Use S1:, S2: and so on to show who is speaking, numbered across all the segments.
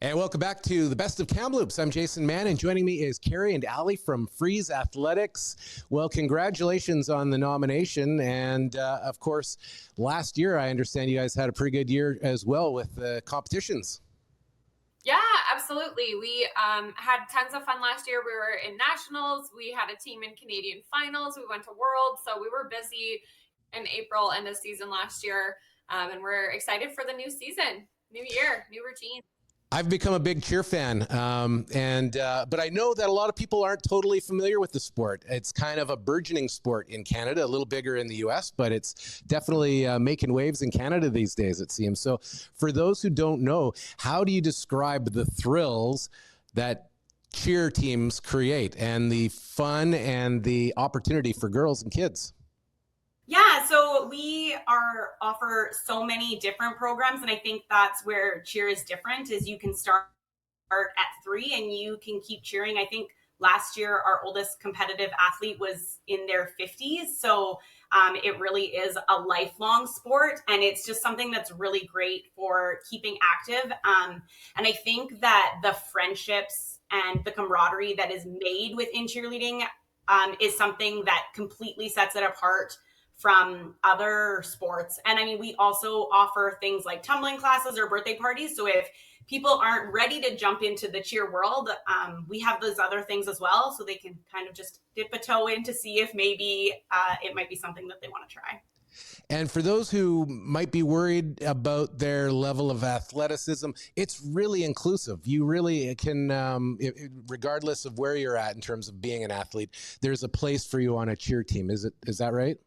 S1: And welcome back to the Best of Kamloops. I'm Jason Mann, and joining me is Keri and Aly from Freeze Athletics. Well, congratulations on the nomination. And of course, last year, I understand you guys had a pretty good year as well with the competitions.
S2: Yeah, absolutely. We had tons of fun last year. We were in nationals. We had a team in Canadian finals. We went to Worlds. So we were busy in April and the season last year. And we're excited for the new season, new year, new routine.
S1: I've become a big cheer fan, but I know that a lot of people aren't totally familiar with the sport. It's kind of a burgeoning sport in Canada, a little bigger in the U.S., but it's definitely making waves in Canada these days, it seems. So for those who don't know, how do you describe the thrills that cheer teams create and the fun and the opportunity for girls and kids?
S3: Yeah, so we offer so many different programs, and I think that's where cheer is different. Is you can start at 3 and you can keep cheering. I think last year our oldest competitive athlete was in their 50s, so it really is a lifelong sport, and it's just something that's really great for keeping active. And I think that the friendships and the camaraderie that is made within cheerleading is something that completely sets it apart from other sports. And I mean, we also offer things like tumbling classes or birthday parties. So if people aren't ready to jump into the cheer world, we have those other things as well. So they can kind of just dip a toe in to see if maybe it might be something that they want to try.
S1: And for those who might be worried about their level of athleticism, it's really inclusive. You really can, regardless of where you're at in terms of being an athlete, there's a place for you on a cheer team. Is that right?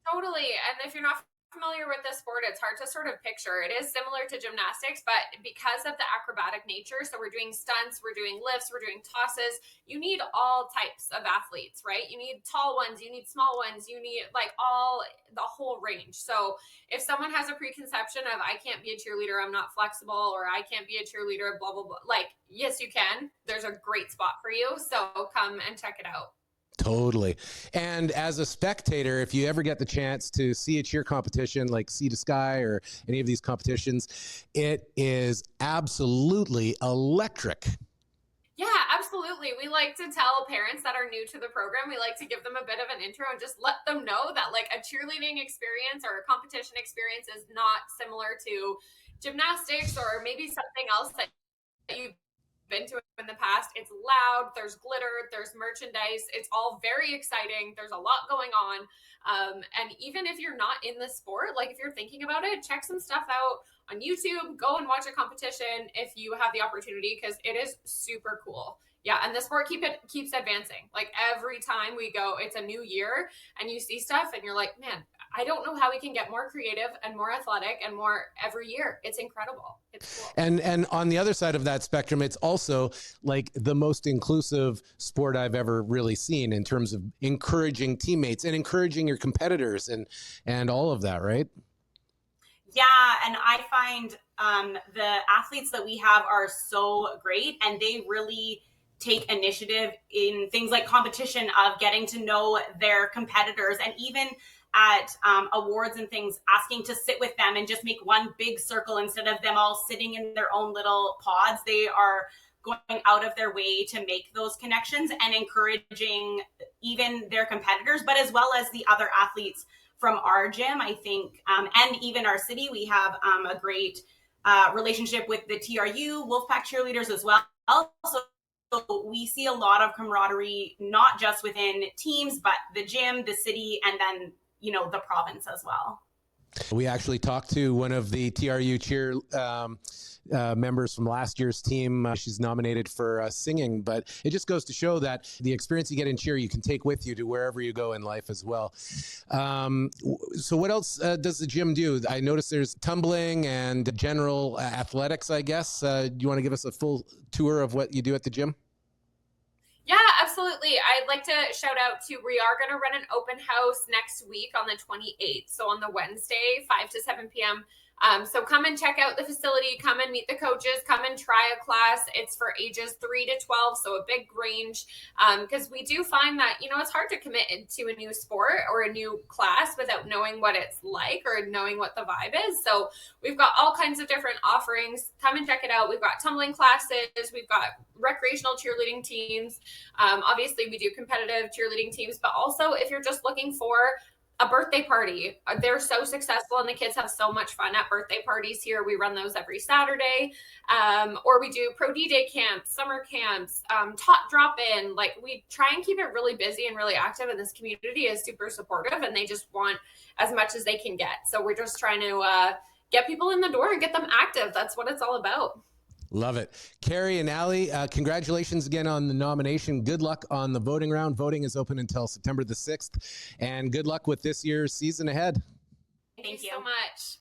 S2: Totally. And if you're not familiar with this sport, it's hard to sort of picture. It is similar to gymnastics, but because of the acrobatic nature, so we're doing stunts, we're doing lifts, we're doing tosses, you need all types of athletes, right? You need tall ones, you need small ones, you need like the whole range. So if someone has a preconception of I can't be a cheerleader, I'm not flexible, or I can't be a cheerleader, blah, blah, blah, like, yes, you can. There's a great spot for you. So come and check it out.
S1: Totally. And as a spectator, if you ever get the chance to see a cheer competition like Sea to Sky or any of these competitions, it is absolutely electric.
S2: Yeah, absolutely. We like to tell parents that are new to the program, we like to give them a bit of an intro and just let them know that like a cheerleading experience or a competition experience is not similar to gymnastics or maybe something else that you've been to in the past. It's loud, there's glitter, there's merchandise, it's all very exciting, there's a lot going on. And even if you're not in the sport, like if you're thinking about it, check some stuff out on YouTube, go and watch a competition if you have the opportunity, because it is super cool. Yeah, and the sport keeps advancing. Like every time we go, it's a new year and you see stuff and you're like, man, I don't know how we can get more creative and more athletic and more every year. It's incredible. It's cool.
S1: And on the other side of that spectrum, it's also like the most inclusive sport I've ever really seen in terms of encouraging teammates and encouraging your competitors and all of that, right?
S3: Yeah, and I find the athletes that we have are so great, and they really take initiative in things like competition of getting to know their competitors, and even at awards and things, asking to sit with them and just make one big circle instead of them all sitting in their own little pods. They are going out of their way to make those connections and encouraging even their competitors, but as well as the other athletes from our gym, I think, and even our city. We have a great relationship with the TRU Wolfpack cheerleaders as well. So we see a lot of camaraderie, not just within teams, but the gym, the city, and then, the province as well.
S1: We actually talked to one of the TRU cheer members from last year's team. She's nominated for singing, but it just goes to show that the experience you get in cheer, you can take with you to wherever you go in life as well. So what else does the gym do? I noticed there's tumbling and general athletics, I guess. Do you want to give us a full tour of what you do at the gym?
S2: Yeah, absolutely. I'd like to shout out to, we are going to run an open house next week on the 28th. So on the Wednesday, 5 to 7 p.m. So come and check out the facility, come and meet the coaches, come and try a class. It's for ages 3 to 12, so a big range, because we do find that, it's hard to commit to a new sport or a new class without knowing what it's like or knowing what the vibe is. So we've got all kinds of different offerings. Come and check it out. We've got tumbling classes. We've got recreational cheerleading teams. Obviously, we do competitive cheerleading teams, but also if you're just looking for a birthday party, they're so successful and the kids have so much fun at birthday parties here. We run those every Saturday. Or we do pro D-Day camps, summer camps, tot drop-in. Like, we try and keep it really busy and really active, and this community is super supportive and they just want as much as they can get. So we're just trying to get people in the door and get them active. That's what it's all about.
S1: Love it. Keri and Aly, congratulations again on the nomination. Good luck on the voting round. Voting is open until September the 6th. And good luck with this year's season ahead.
S2: Thank you so much.